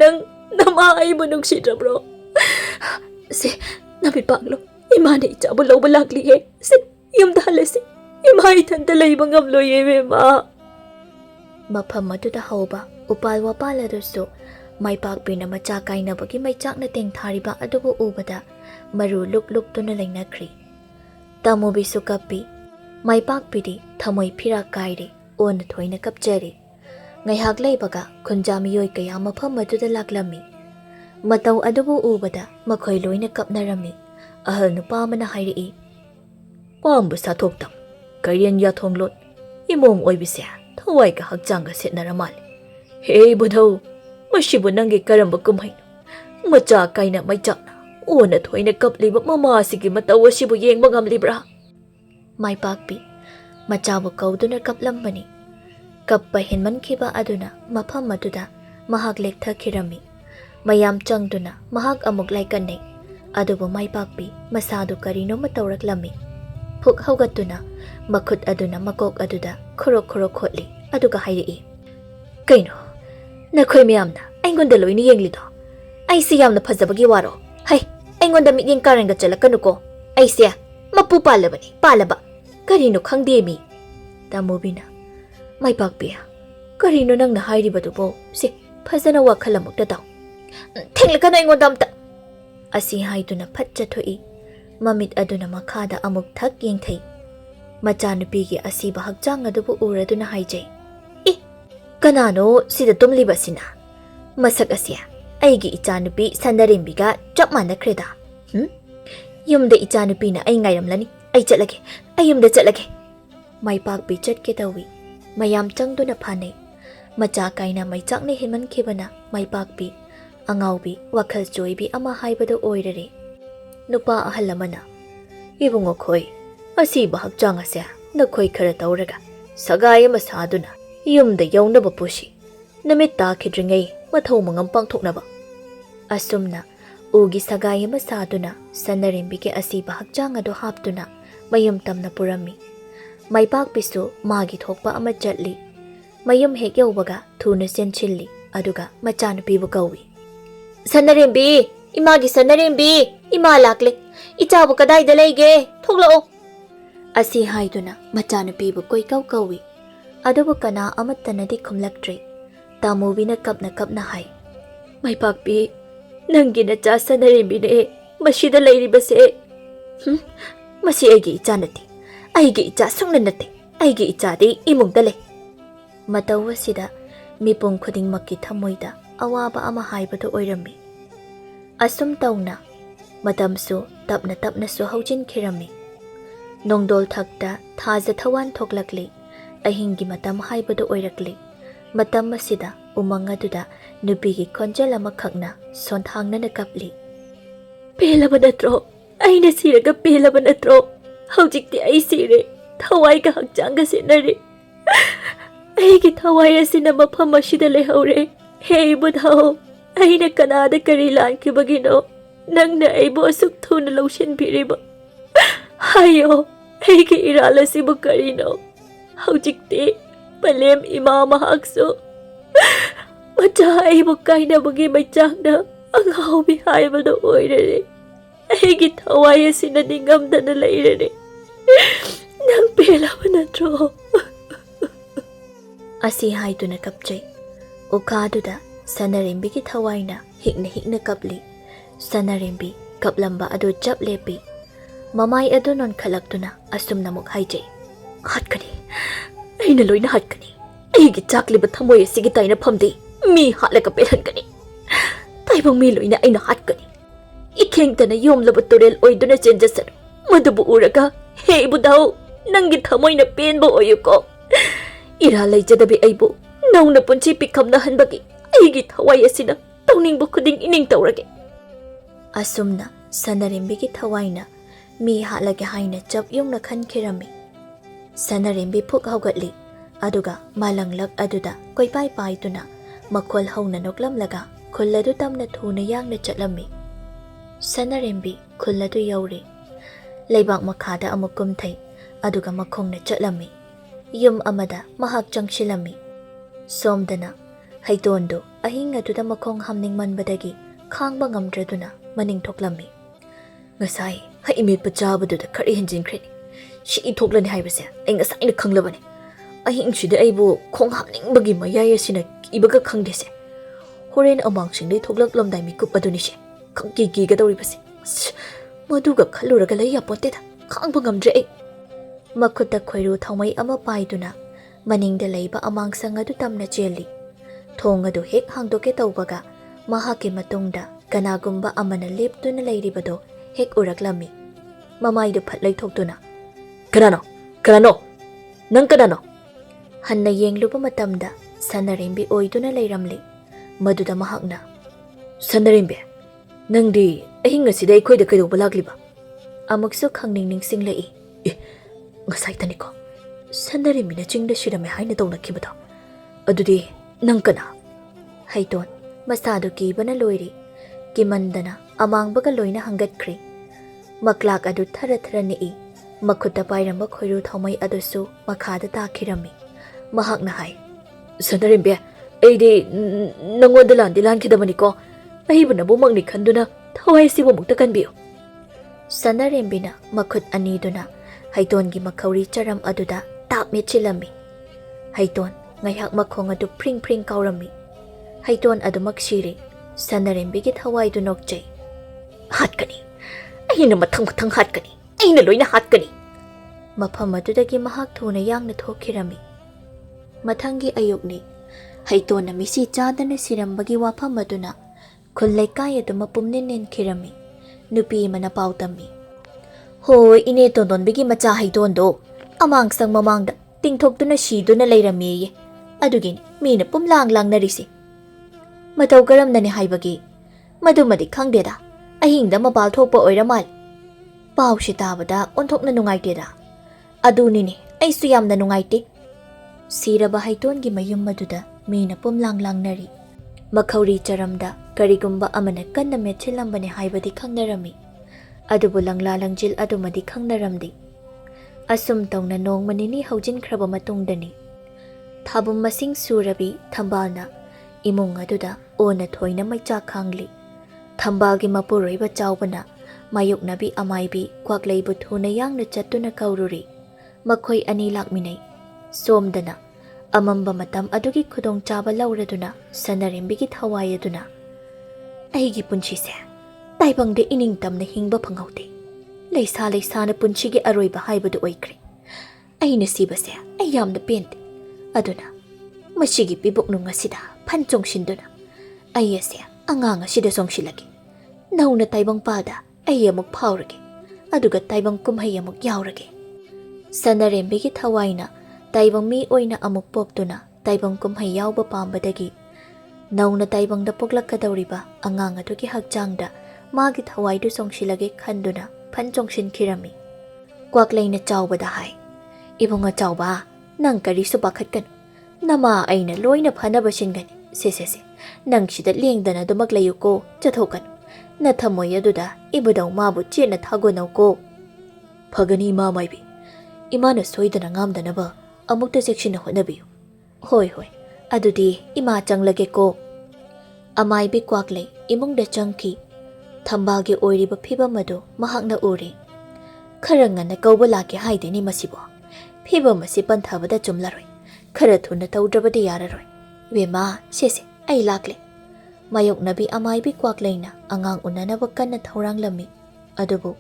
ꯅꯪ ꯅꯃꯥ ꯑꯩꯕꯨ ꯅꯨꯡꯁꯤꯗ꯭ꯔꯕ꯭ꯔꯣ? ꯅꯃꯤꯠ ꯄꯥꯡꯂꯣ, ꯏꯃꯥꯅ ꯏꯆꯥꯕꯨ ꯂꯧꯕ ꯂꯥꯛꯂꯤꯌꯦ꯫ ꯌꯨꯝꯗ ꯍꯜꯂꯁꯤ, ꯏꯃꯥ ꯏꯊꯟꯇ ꯂꯩꯕ ꯉꯝꯂꯣꯏꯌꯦ ꯏꯕꯦꯝꯃ꯫ ꯃꯐꯝ ꯑꯗꯨꯗ ꯍꯧꯕ ꯎꯄꯥꯜ ꯋꯥꯄꯥꯜ ꯑꯗꯨꯁꯨ ꯃꯥꯏꯄꯥꯛꯄꯤꯅ ꯃꯆꯥ ꯀꯥꯏꯅꯕꯒꯤ ꯃꯩꯆꯥꯛꯅ ꯇꯦꯡꯊꯥꯔꯤꯕ ꯑꯗꯨꯕꯨ ꯎꯕꯗ ꯃꯔꯨ ꯂꯨꯛꯇꯨꯅ ꯂꯩꯅꯈ꯭ꯔꯤ꯫ ꯇꯥꯃꯨꯕꯤꯁꯨ ꯀꯞꯄꯤ꯫ ꯃꯥꯏꯄꯥꯛꯄꯤꯗꯤ ꯊꯃꯣꯏ ꯐꯤꯔꯥꯛ ꯀꯥꯏꯔꯦ, ꯑꯣꯟꯅ ꯊꯣꯏꯅ ꯀꯞꯆꯔꯦ꯫ ꯉꯥꯏꯍꯥꯛ ꯂꯩꯕꯒ ꯈꯨꯟꯖꯥ ꯃꯤꯑꯣꯏ ꯀꯌꯥ ꯃꯐꯝ ꯑꯗꯨꯗ ꯂꯥꯛꯂꯝꯃꯤ꯫ ꯃꯇꯧ ꯑꯗꯨꯕꯨ ꯎꯕꯗ ꯃꯈꯣꯏ ꯂꯣꯏꯅ ꯀꯞꯅꯔꯝꯃꯤ꯫ ꯑꯍꯜ ꯅꯨꯄꯥ ꯑꯃꯅ ꯍꯥꯏꯔꯛꯏ, ꯄꯥꯝꯕ ꯁꯥꯊꯣꯛꯇꯝ, ꯀꯩꯔꯦꯟ ꯌꯥꯊꯣꯡꯂꯣꯠ, imong oibise thawai ka hakchanga setnara mali he budhau mashibu nangi karamba kumhai macha kaina maichakna ona thoina kapliba mama sigi matawa sibu yengba ngamlibra MAIPAKPI machabu kauduna kaplambani kappa hinmankhiba aduna mafam aduda mahak lekthakirami mayam changduna mahak amuk laikanai adubu MAIPAKPI masadu karino matawraklami phuk haugatuna makhut aduna makok aduda khorok khorok khotli aduga hairi kaino nakhoi miyamna aingonda loini yenglido aisi yamna phajabagi waro hai aingonda mityeng karanga chalakanuko aise mapu palabani palaba karino khangde mi tamobina MAIPAKPI karino nangna hairibadubo si phajana wakhalamuk da taw thenglakana aingonda amta asi haiduna phatcha thoi mamit aduna makhada amuk thak yengthei machanupigi asiba hakchang adubu uraduna haijai kanano sida tumlibasina masak asia aigi ichanupi sandarimbiga chap manakreda yumda ichanupi na ai ngairamlani ai chatlage ai yumda chatlage MAIPAKPI chatke tawi mayam changduna phanei macha kaina maichakne himan khibana MAIPAKPI angaubi wakhal joibi ama haibado oirare nupa ahalamana ibungo khoi asi bahak chang ase nakhoi khara tawraga sagai ma saduna yumda yaunaba pushi namit ta khidringai mathau mangam pangthoknaba asumna ugi sagai ma saduna sanarimbi ke asi bahak chang ado haptuna mayum tamna purami MAIPAKPI su magi thokpa ama chatli mayum hek yaubaga thuna senchilli aduga machanupi bu kawi Sanarimbi imagi sanarimbi ima lakle ichabu kadai da leige thoklao asi haiduna machanupi bu koi kau kawi adubu kana amattanadi khumlaktre tamubina kapna hai MAIPAKPI nangi na cha sanarimbi ne masida leiribase masi aigi ichanati aigi icha sungnanate aigi ichadi imungdale matawasida mipung khuding makki thamoida awaba ama haibado oirami asum tauna matamsu tapna su haujin khirami nongdol thakta thaja thawan thoklakli ahingi matam haibado oirakli matam asida umang aduda nupigi khonjal ama khakna sonthangna na kapli pelaba natro aina siraga pelaba natro haujikti ai sire thawai ka hakchanga senare aigi thawai asina mafam asida lehore Hey budhao, aina kanada kari lankibagino, nangna aibo asuk thuna lotion piriba. Hayo, aigi irala sibu karino. Haujikte, palem ima mahakso. Macha aibo kaina bagi maichangna, ang haubi haibado oirere. Aigi thawai asina ningamdana lairere. Nang pela manatro. Asi haiduna kapjay. Ukaduda sanarimbi ki thawaina hikna kapli sanarimbi kaplamba adu chap lepi mamai adu non khalaktuna asumna muk haijai hatkani aina loina hatkani aigi chakli ba thamoi sigi taina phamdi mi halaka pelhankani taibang mi loina aina hatkani ikhengtana yomlaba torel oiduna chenjasar madubu uraga he budau nangi thamoina penbo oyuko ira leijadabi aibu nauna punchi pikamna hanbagi aigi thawai asina tawningbu khuding ining tawrage asumna sanarimbi ki thawaina mi halage haina chap yungna khankhirami sanarimbi phuk haugatli aduga malanglak aduda koipai paituna makhol hauna noklamlaga khulladu tamna thuna yangna chatlami sanarimbi khulladu yauri leibak makhada amukum thai aduga makhongna chatlami yum amada mahak changshilami somdana haidondo ahinga duda makhong hamning manbadagi khangba ngamdraduna maning thoklami ngasai ha imit pachaba duda khari hinjin khreni shi thoklani haibase ai ngasai na khanglabani ahing sida aibu khong hamning bagi mayai asina ibaga khangdese horen amang singdei thoklak lomdai mikup aduni se khangki gi ga dawri base maduga khaluraga lay yapote da khangba ngamdre ai makhutta khoiru thawmai ama paiduna maningda leiba amangsang adu tamna cheli thong adu hek hangdoke tawbaga mahake matungda kanagumba amana leptuna leiribado hek uraklami mamaidu phatlai thokduna kanano nang kanano Hanna yengluba matamda Sanarimbi oiduna layramli. Maduda mahakna. Sanarimbi, nangdi ahing asida aikoida kaidoba lagliba? Amuksu khangning ningsinglai. Ngasai taniko. Sanarimbi na chingda shirame haina tawnakhibado. Adudi nang kana? Haiton masadu kibana loiri. Kimandana amangbaga loina hangatkri. Maklak adu thara thara nii. Makhutta pairamba khoiru thaumai adusu makhada takhirami. Mahakna hai. Sanarimbi, aidi nangonda landi lankhidabaniko. Ahibana bumangni khanduna thawai sibu mukta kanbiyo. Sanarembina makhut aniduna Haitongi makhauri charam aduda tak mechilami. Haiton ngayhak makhong adu pring pring kaurami. Haiton adu makshiri. Sanarembigi thawai du nokjay. Hatkani. Ahina mathang mathang hatkani. Ahina loina hatkani. Mafam adudagi mahak thuna yangna thokirami. Mathangi ayukni Haitona misi chadana sirambagi wafam aduna khulai kai adu mapumnin nenkirami. Nupi mana pautami. Hoi ine tondon bigi macha Haiton do. Amang sang mamangda tingthokduna shiduna lairami. Adugin mina pumlang lang narisi. Matau karamnani haibagi. Madumadi khangdeda. Ahingda mabal thokpa oiramal. Pau si tabada onthokna nungaiteda. Adunini aisu yamna nungaite. Siraba Haitongi mayum maduda mina pumlang lang nari. Makhauri charamda karigumba amana kanna mechilambani haibadi khangnarami. Adubu langla langjil adumadi khangnaramdi. Asum tawna nongmanini haujinkraba matungdani. Thabum masing surabi thambalna imung aduda ona thoina maicha khangli. Thambalgi mapuroiba chawbana mayuknabi amaibi kwakleibu thuna yangna chattuna kaururi. Makhoi ani lakminai. Somdana amamba matam adugi khudong chaba lauraduna Sanarimbigi thawai aduna. Aigi punchise taibangde ining tamna hingba phangaude. Leisa leisana punchigi aroiba haibadu oikre. Aina sibase ayamna pente. Aduna mashigi pibuk nung asida panchong shinduna. Ayase angang asida songshilagi. Nauna taibang pada ayamuk paurage. Aduga taibang kumhay amuk yaurage. Sanarimbigi thawaina taibang mi oina amuk poktuna taibang kumhay yawba pambadagi. Nauna taibangda poglakadauriba angang adugi hakjangda magi thawaidu songshilage khanduna panchongshin kirami. Kwakleina chawbada hai. Ibunga chawba nang karisu pakhatkan. Nama aina loina phanaba shingani. Se. Nang shida lengdana dumaklayuko chathokan. Na thamoy aduda ibudaw mabu chena thagonaw ko. Phagani ma maibi. Imana soidana ngamdanaba amukta seksina honabiyo. Hoi. Adudi ima changlage ko. Amaibi kwaklay imungda changki. Thambalgi oiriba phibam adu mahakna uri. Kharangana kauba lake haideni masibo. Phibam asi panthabada chumlaroi. Khara thuna tawdrabadi yararoi. Bema sese ai lakle. Mayoknabi amaibi kwaklayna angang unanaba kanna thawranglami. Adubu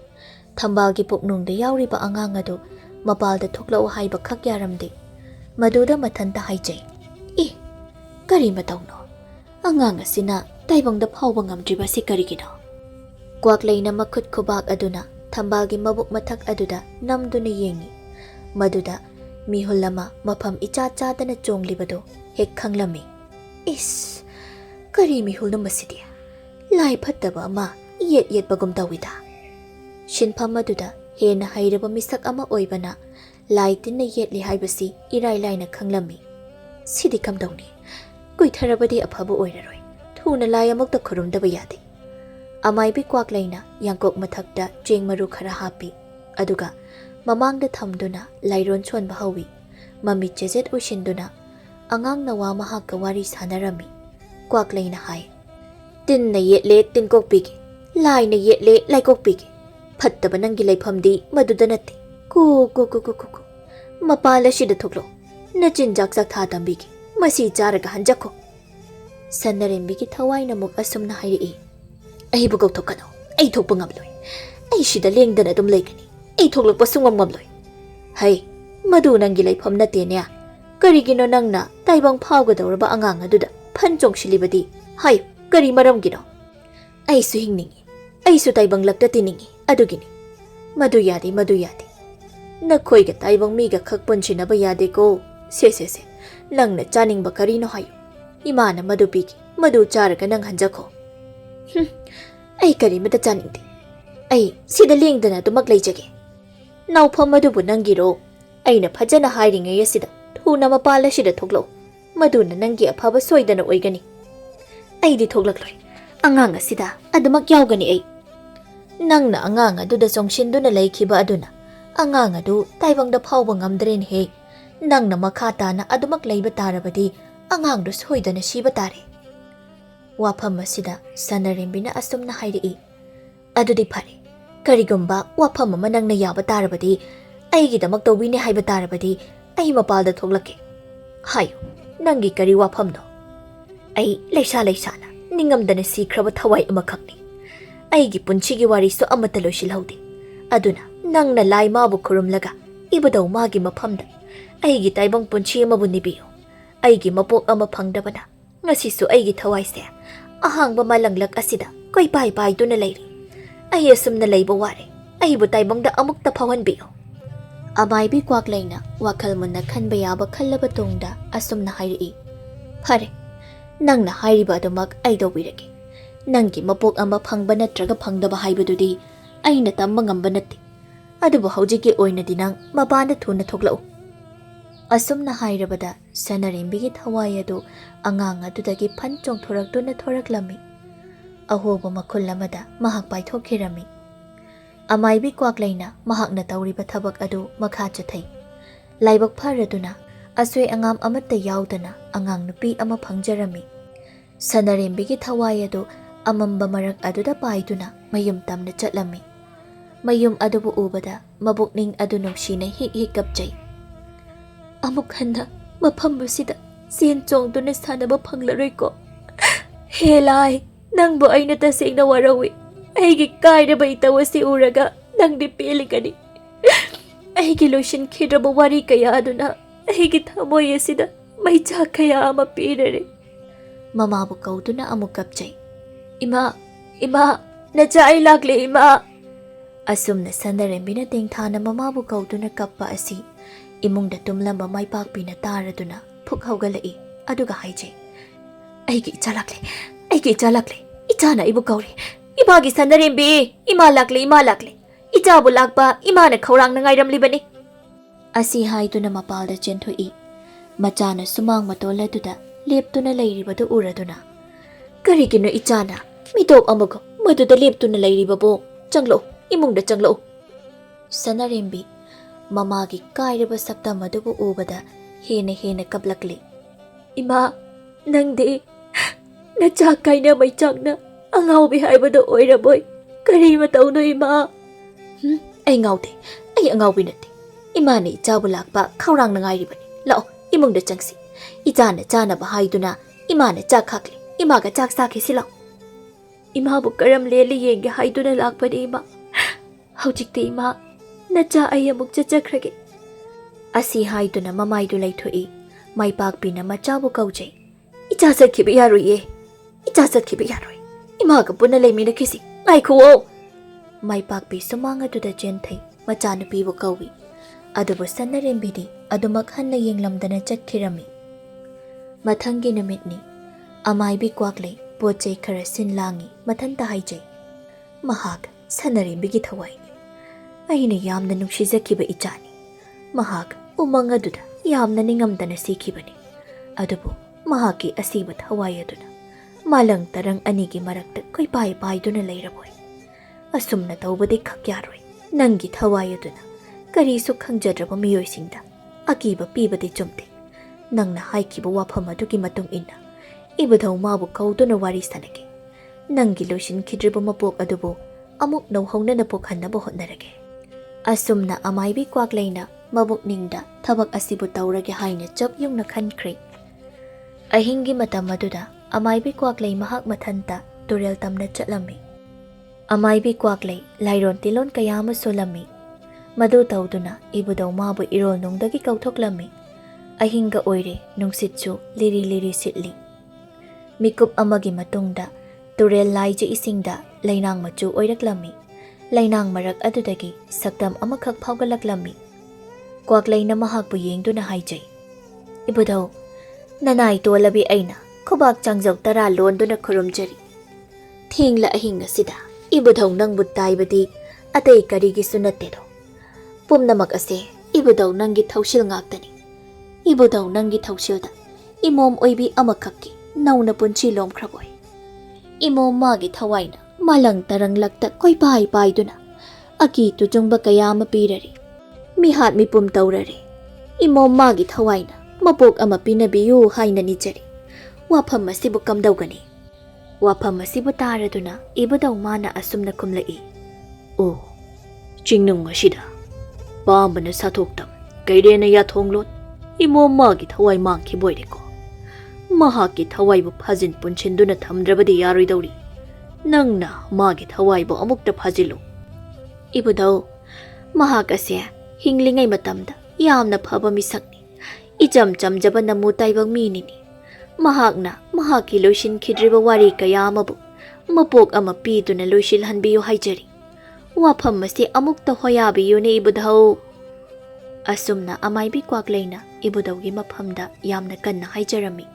Thambalgi puknungda yauriba angang adu mapalda thoklau haiba khak yaramdi. Maduda mathanta haijay. Kari matawno. Angang asina taibangda phawba ngamdriba si karigino. Kwaklayna makhut khubak aduna Thambalgi mabuk mathak aduda namduna yengi. Maduda mihulama mafam icha chadana chonglibado hek khanglami. Kari mihulna masidi. Lai phattaba ama yet bagum tawida. Shinpham aduda hena hairaba misak ama oibana lai tinna yetli haibasi irai laina khanglami. Sidi kamdawni. Kuitharabadi afaba oiraroi. Thuna lai amukta khurumdaba yade. Amaibi kwaklayna yangkok mathakda cheng maru khara hapi. Aduga mamangda thamduna lairon chonba hawi. Mami chejet ushinduna angang nawa mahakka wari sanarami. Kwaklayna hai. Tinna yetle tinkokpigi. Laina yetle laikokpigi. Phattaba nangi laifamdi maduda natte. Ku. Mapala shida thoklo. Nachinjak sak tha tambigi. Masi charaga hanjakho. Sanarimbigi thawaina muk asumna hairi. Ai bugaw thokano. Ai thokpa ngamloi. Ai shida lengdana dum leikani. Ai thoklokpa sungam ngamloi. Hai, madu nangi laifam natte nya. Karigino nangna taibang phawgadawraba angang aduda phanchong shilibadi. Hai, kari maramgino. Ai su hingningi. Ai su taibang lakta tiningi. Adugini. Madu yade. Nakhoiga taibang miga khak punchinaba yade ko. Se. Nangna chaningba karino hayo. Imana madu pigi. Madu charaga nang hanjako. Ai karimata chaningde. Ai sida lengdana dumak leijage. Naufam madubu nangiro. Aina phajana hairingay asida. Thuna mapala sida thoklo. Maduna nangi afaba soidana oigani. Aidi thoklakloi. Angang asida adumak yaugani ai. Nangna angang aduda songshinduna leikhiba aduna. Angang adu taibangda phawba ngamdren he. Nangna makata na adumak leiba tarabadi angang du soidana siba tare. Wafam asida sanarembina asumna hairi. Adudi phare. Karigumba wafam ama nangna yaba tarabadi aigidamak tawbini haiba tarabadi ai mapalda thoklake. Hayo nangi kari wafamno. Ai leisa ningamdana sikraba thawai amakhakni. Aigi punchigi warisu amata loisilhaude. Aduna nangna lai mabu khurumlaga ibadaw magi mafamda aigi taibang punchi amabu nibiyo. Aigi mapok ama phangdabana ngasisu aigi thawaise ahangba malanglak asida koi pai duna leiri. Ai asumna leiba ware aibu taibangda amukta phawanbiyo. Amaibi kwaklaina wakhal munna khanba yaba khallaba tungda asumna hairi. Phare nangna hairiba adumak ai dawbirage. Nangi mapok ama phangba natraga phangdaba haibadudi aina tamba ngamba natte. Adubu haujiki oinadi nang mabanda thuna thoklau. Asumna hairabada sanarembigi thawai adu angang adudagi phan chongthoraktuna thoraklami. Ahoba makhul amada mahak paithokirami. Amaibi kwaklaina mahakna tawriba thabak adu makha chathai. Laibak pharaduna asoi angam amatta yaudana angang nupi ama phangjarami. Sanarembigi thawai adu amamba marak aduda paiduna mayum tamna chatlami. Mayum adubu ubada mabukning adu nungsina hik kapjai. Amuk handa mapambusida sien chongduna sanaba phanglaroi ko. Helai nangbo aina tasengna warawi. Aigi kairaba itawasi uraga nangdi peligani. Aigi lotion khidraba wari kaya aduna aigi thamoy asida maicha kaya ama pirare. Mamabu kauduna amuk kapjai. Ima, nacha ai lakle ima. Asumna sanarembina tengthana mamabu kauduna kappa asi imungda tumlamba maipakpina taraduna phuk haugalai aduga haije. Aigi icha lakle. Ichana ibu kauri. Ibagi sanarembi ima lakle. Ichabu lakpa imana khaurang na ngairamlibani. Asi haiduna mapalda chenthoi. Machana sumang matoladuna leptuna leiribadu uraduna. Karigino ichana mitok amago maduda leptuna leiribabo changlo imungda changlo. Sanarembi mamagi kairaba sakta madubu ubada hena kablakli. Ima nangde nacha kaina mai changna angaubi haibada oiraboy kari matauno ima. Ai ngaude ai angaubi nate. Imani ichabu lakpa khaurang na ngairibani. Lao imungda changsi. Ichana chana ba haiduna imana chak khakli. Imaga chak sakhi silaw. Imabu karam leli yenge haiduna lakpani ima. Haujikte ima nacha ai amuk chachakhrage. Asi haiduna mamaidu laithoi maipakpina machabu kaujai. Icha sakhiba yaroye. Imaga puna leimina kisi. Ngaikhuo. Maipakpi sumanga duda jenthai machanupibu kauwi. Adubu sanarembidi adumak hanna yenglamdana chatkirami. Mathangi numitni amaibi kwaklei pochai khara sinlangi mathanta haijai. Mahak sanarembigi thawaini. Aina yamna nungsizakiba ichani. Mahak umang aduda yamna ningamdana sikhibani. Adubu mahaki asiba thawai aduna malang tarang anigi marakta koi pai duna leiraboy. Asumna tawbadi khakyaroi. Nangi thawai aduna karisu khangjadraba miyoisingda akiba pibadi chumte. Nangna haikiba wafam adugi matung inna ibadaw mabu kauduna wari sanage. Nangi lotion khidriba mapok adubu amuk nauhongna napokhanaba hotnarage. Asumna amaibi kwakleina mabukningda thabak asibu tawrage haina chap yungna khankre. Ahingi matam aduda amaibi kwaklei mahak mathanta turel tamna chatlami. Amaibi kwaklei lairon tilon kayama solami. Madu tawduna ibudaw mabu irol nungdagi kauthoklammi. Ahinga oire nungsitsu liri sitli. Mikup amagi matungda turel laije isingda lainang machu oiraklammi. Lainang marak adudagi saktam amakhak phawgalaklammi. Kwaklei na mahakpu yengduna haijai. Ibudaw Nanay tolabi aina khubak changjau tara londuna khurumjari. Thengla ahing asida ibudhau nangbu taibadi atei karigi sunatedo. Pumnamak ase ibudhau nangi thausil ngaktani. Ibudhau nangi thausilda imom oibi amakakki nauna punchi lomkhraboi. Imom magi thawaina malang tarang lakta koi pai paiduna aki tujungba kayama pirari. Mihat mipum taurari. Imom magi thawaina mapok ama pinabiyu haina nijari. Wafam asibu kamdaugani. Wafam asibu taraduna ibudau mana asumna kumlai. Oh, chingnung asida. Pambana sathoktam. Kairena yathonglot. Imom magi thawai mangki boydeko. Mahaki thawai bu phajin punchinduna thamdrabadi yaroi dauri. Nangna magi thawai bu amukta phajilu. Ibudau mahak ase hinglingai matamda yamna phaba misakni. Icham chamjaba namu taibang minini. Mahakna mahaki loishin khidriba wari kaya amabu mapok ama piduna loishil hanbiyo haijari. Wafam masi amukta hoyabiyo ne ibudau. Asumna amaibi kwakleina ibudaugi mafamda yamna kanna haijarami.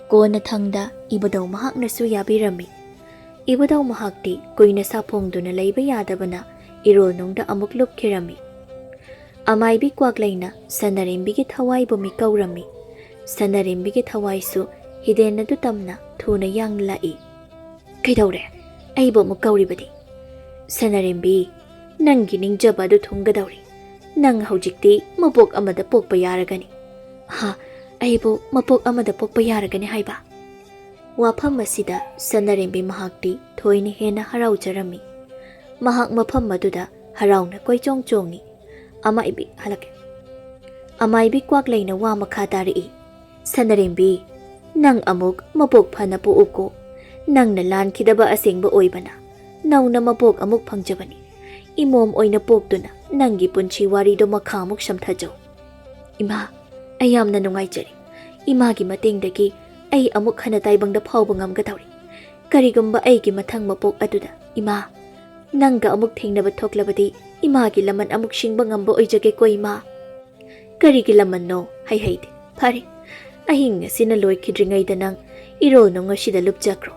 Kona thangda ibudau mahakna su yabirami. Ibudau mahakti kuina sapongduna leiba yadabana irol nungda amuk lupkirami. Amaibi kwakleina sanarimbi thawai bumi kaurami. Sanarimbi thawai su hidena du tamna thuna yang lai. Kaidaure aibo mu kauribadi. Sanarimbi nangi ningjaba du thungadauri. Nang haujikti mapok amada pokpa yaragani. Ha, aibo mapok amada pokpa yaragani haiba. Wafam asida sanarimbi mahakti thoini hena haraujarami. Mahak mafam maduda harauna koi chong chongi. Amaibi halake. Amaibi kwakleina wa makhatari. Sanarimbi nang amuk mapok phana pu uko. Nang nalan kidaba asengba oibana. Nauna mapok amuk phangjabani. Imom oina pokduna nangi punchi wari do makhamuk shamthajau. Ima, ayamna nungaijari. Imagi matengdagi ai amuk hana taibangda phawba ngamgadauri. Karigumba aigi mathang mapok aduda. Ima, nangga amuk thengnaba thoklabadi imagi laman amuk shingba ngamba oijage ko ima. Karigi laman no hai haide. Phare. Ahing sina loi khidringaida nang iro no ngasida lupjakro.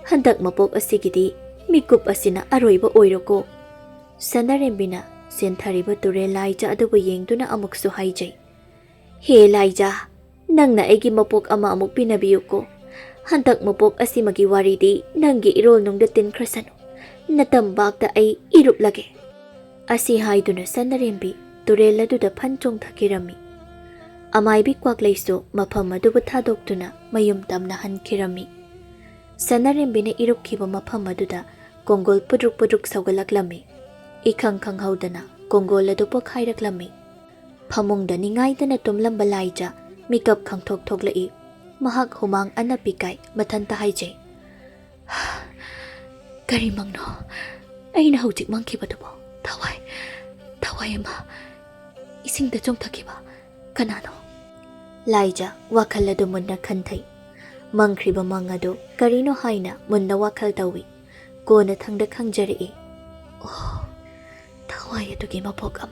Handak mapok asigidi mikup asina aroiba oiroko. Sanarembina senthariba ture laija adubu yengduna amuksu haijai. He laija, nangna egi mapok ama amuk pinabiyuko. Handak mapok asimagi waridi nangi irol nungda tinkrasano. Natambakta ay irup lage. Asi haiduna sanarembi ture laduda panchong thakirami. Amaibi kwaklaiso mafam adubu thadoktuna mayum tamna hankirami. Sanarembina irupkiba mafam aduda kongol pudruk pudruk saugalaklami. Ikhang khang haudana kongol adu pokhairaklammi. Phamungda ningaidana tumlamba laija mikap khangthok thoklai. Mahak humang anapikai mathanta haijai. Kari mangno aina hujik mangkhibadubo thawai ama isingda chongthakiba kanano. Laija wakhal adu munna khanthai. Mangkhriba mangadu karino haina munna wakhal tawi. Kona thangda khangjari. Oh, thawai adugi mapok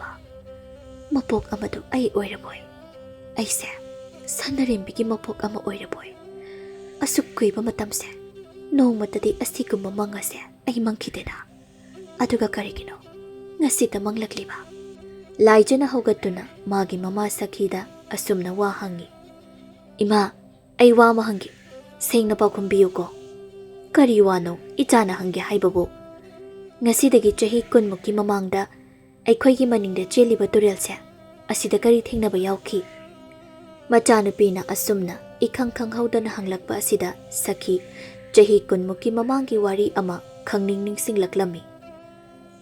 amadu ai oiraboy. Aise sanarembigi mapok ama oiraboy. Asuk kuiba matamse nongmatadi asigumba mangase ai mangkhidena. Aduga karigino ngasita manglakliba. Laijana hogatuna magi mama sakhida asumna wa hangi. Ima ai wa mahangi sengna pakhumbiyo kari wano ichana hangi haibabu. Ngasidagi chahi kunmuki mamangda aikhoigi maningda cheliba turelse asida kari thengnaba yauki. Machanupina asumna ikhang khanghaudana hanglakpa asida sakhi chahi kunmuki mamangi wari ama khangning ningsinglaklammi.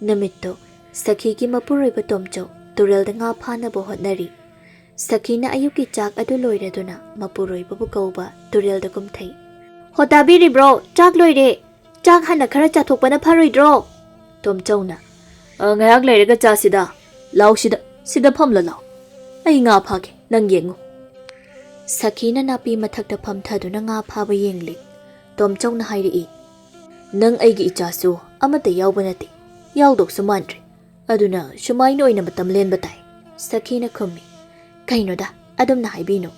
Namitto sakhigi mapuroiba tomchau turelda nga phanaba hotnari. Sakhina ayuki chak adu loiraduna mapuroiba bu kauba turelda kumthai. Hotabiri bro chak loire. Chak hana khara chathokpana pharoidro. Tomchauna ngayak leiraga chasida law sida phamla law ai nga phage nang yengu. Sakhina napi mathakta phamthaduna nga phaba yengli. Tomchauna hairi nang aigi ichasu amata yawba nati yawdok sumandri aduna sumaino ina matam len batai. Sakhina khummi kainoda adumna haibino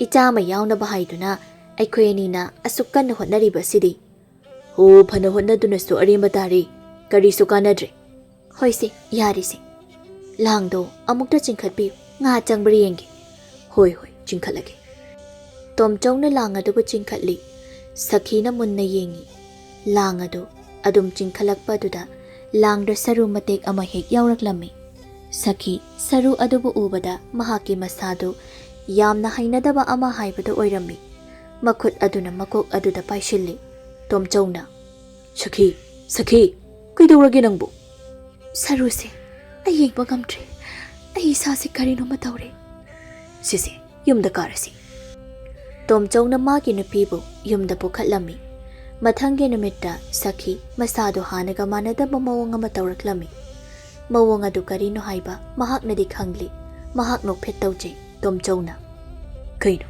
ꯏꯆꯥ ꯑꯃ ꯌꯥꯎꯅꯕ ꯍꯥꯏꯗꯨꯅ ꯑꯩꯈꯣꯏ ꯑꯅꯤꯅ ꯑꯁꯨꯛ ꯀꯟꯅ ꯍꯣꯠꯅꯔꯤꯕꯁꯤꯗꯤ꯫ ꯍꯣ ꯐꯅ ꯍꯣꯠꯅꯗꯨꯅꯁꯨ ꯑꯔꯦꯝꯕ ꯇꯥꯔꯦ, ꯀꯔꯤꯁꯨ ꯀꯥꯟꯅꯗ꯭ꯔꯦ꯫ ꯍꯣꯏꯁꯦ ꯌꯥꯔꯤꯁꯦ, ꯂꯥꯡꯗꯣ ꯑꯃꯨꯛꯇ ꯆꯤꯡꯈꯠꯄꯤꯌꯨ, ꯉꯥ ꯆꯪꯕ꯭ꯔꯥ ꯌꯦꯡꯒꯦ꯫ ꯍꯣꯏ ꯍꯣꯏ ꯆꯤꯡꯈꯠꯂꯒꯦ꯫ ꯇꯣꯝꯆꯧꯅ ꯂꯥꯡ ꯑꯗꯨꯕꯨ ꯆꯤꯡꯈꯠꯂꯤ꯫ ꯁꯈꯤꯅ ꯃꯨꯟꯅ ꯌꯦꯡꯉꯤ꯫ ꯂꯥꯡ ꯑꯗꯨ ꯑꯗꯨꯝ ꯆꯤꯡꯈꯠꯂꯛꯄ ꯑꯗꯨꯗ ꯂꯥꯡꯗ ꯁꯔꯨ ꯃꯇꯦꯛ ꯑꯃ ꯍꯦꯛ ꯌꯥꯎꯔꯛꯂꯝꯃꯤ꯫ ꯁꯈꯤ ꯁꯔꯨ ꯑꯗꯨꯕꯨ ꯎꯕꯗ ꯃꯍꯥꯛꯀꯤ ꯃꯁꯥꯗꯨ ꯌꯥꯝꯅ ꯍꯩꯅꯗꯕ ꯑꯃ ꯍꯥꯏꯕꯗꯨ ꯑꯣꯏꯔꯝꯃꯤ꯫ ꯃꯈꯨꯠ ꯑꯗꯨꯅ ꯃꯀꯣꯛ ꯑꯗꯨꯗ ꯄꯥꯏꯁꯤꯜꯂꯤ꯫ ꯇꯣꯝꯆꯧꯅ ꯁꯈꯤ, ꯁꯈꯤ, ꯀꯩꯗꯧꯔꯒꯦ ꯅꯪꯕꯨ? ꯁꯔꯨꯁꯦ ꯑꯩ ꯌꯦꯡꯕ ꯉꯝꯗ꯭ꯔꯦ, ꯑꯩ ꯏꯁꯥꯁꯦ ꯀꯔꯤꯅꯣꯃ ꯇꯧꯔꯦ꯫ ꯁꯤꯁꯦ ꯌꯨꯝꯗ ꯀꯥꯔꯁꯤ꯫ ꯇꯣꯝꯆꯧꯅ ꯃꯥꯒꯤ ꯅꯨꯄꯤꯕꯨ ꯌꯨꯝꯗ ꯄꯨꯈꯠꯂꯝꯃꯤ꯫ ꯃꯊꯪꯒꯤ ꯅꯨꯃꯤꯠꯇ ꯁꯈꯤ ꯃꯁꯥꯗꯨ ꯍꯥꯟꯅꯒ ꯃꯥꯟꯅꯗꯕ ꯃꯑꯣꯡ ꯑꯃ ꯇꯧꯔꯛꯂꯝꯃꯤ꯫ ꯃꯑꯣꯡ ꯑꯗꯨ ꯀꯔꯤꯅꯣ ꯍꯥꯏꯕ ꯃꯍꯥꯛꯅꯗꯤ ꯈꯪꯂꯤ꯫ ꯃꯍꯥꯛ ꯅꯣꯛꯐꯦꯠ ꯇꯧꯖꯩ꯫ ꯇꯣꯝꯆꯧꯅ ꯀꯩꯅꯣ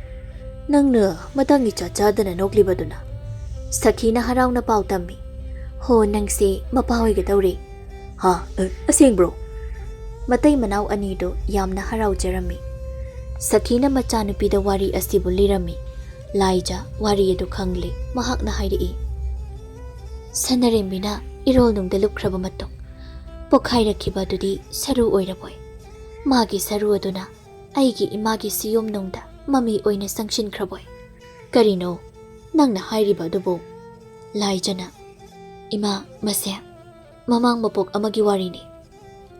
ꯅꯪꯅ ꯃꯇꯥꯡꯒꯤ ꯆꯥ ꯆꯥꯗꯅ ꯅꯣꯛꯂꯤꯕꯗꯨꯅ? ꯁꯈꯤꯅ ꯍꯔꯥꯎꯅ ꯄꯥꯎ ꯇꯝꯃꯤ꯫ ꯍꯣ ꯅꯪꯁꯦ ꯃꯄꯥ ꯑꯣꯏꯒꯗꯧꯔꯦ꯫ ꯍꯥ, ꯑꯁꯦꯡꯕ꯭ꯔꯣ? ꯃꯇꯩ ꯃꯅꯥꯎ ꯑꯅꯤꯗꯨ ꯌꯥꯝꯅ ꯍꯔꯥꯎꯖꯔꯝꯃꯤ꯫ ꯁꯈꯤꯅ ꯃꯆꯥꯅꯨꯄꯤꯗ ꯋꯥꯔꯤ ꯑꯁꯤꯕꯨ ꯂꯤꯔꯝꯃꯤ꯫ ꯂꯥꯏꯖ ꯋꯥꯔꯤ ꯑꯗꯨ ꯈꯪꯂꯤ꯫ ꯃꯍꯥꯛꯅ ꯍꯥꯏꯔꯛꯏ, ꯁꯅꯔꯦꯝꯕꯤꯅ ꯏꯔꯣꯜꯅꯨꯡꯗ ꯂꯨꯞꯈ꯭ꯔꯕ ꯃꯇꯨꯡ ꯄꯣꯛꯈꯥꯏꯔꯛꯈꯤꯕ ꯑꯗꯨꯗꯤ ꯁꯔꯨ ꯑꯣꯏꯔꯕꯣꯏ꯫ ꯃꯥꯒꯤ ꯁꯔꯨ ꯑꯗꯨꯅ ꯑꯩꯒꯤ ꯏꯃꯥꯒꯤ ꯁꯤꯌꯣꯝꯅꯨꯡꯗ ꯃꯃꯤ ꯑꯣꯏꯅ ꯆꯪꯁꯤꯟꯈ꯭ꯔꯕꯣꯏ꯫ ꯀꯔꯤꯅꯣ ꯅꯪꯅ ꯍꯥꯏꯔꯤꯕ ꯑꯗꯨꯕꯨ? ꯂꯥꯏꯖꯅ ꯏꯃꯥ, ꯃꯁꯦ ꯃꯃꯥꯡ ꯃꯄꯣꯛ ꯑꯃꯒꯤ ꯋꯥꯔꯤꯅꯤ꯫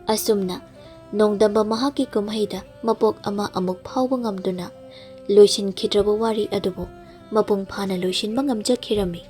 ꯑꯁꯨꯝꯅ ꯅꯣꯡꯗꯝꯕ ꯃꯍꯥꯛꯀꯤ ꯀꯨꯝꯍꯩꯗ ꯃꯄꯣꯛ ꯑꯃ ꯑꯃꯨꯛ ꯐꯥꯎꯕ ꯉꯝꯗꯨꯅ ꯂꯣꯏꯁꯤꯟꯈꯤꯗ꯭ꯔꯕ ꯋꯥꯔꯤ ꯑꯗꯨꯕꯨ ꯃꯄꯨꯡ ꯐꯥꯅ ꯂꯣꯏꯁꯤꯟꯕ ꯉꯝꯖꯈꯤꯔꯝꯃꯤ꯫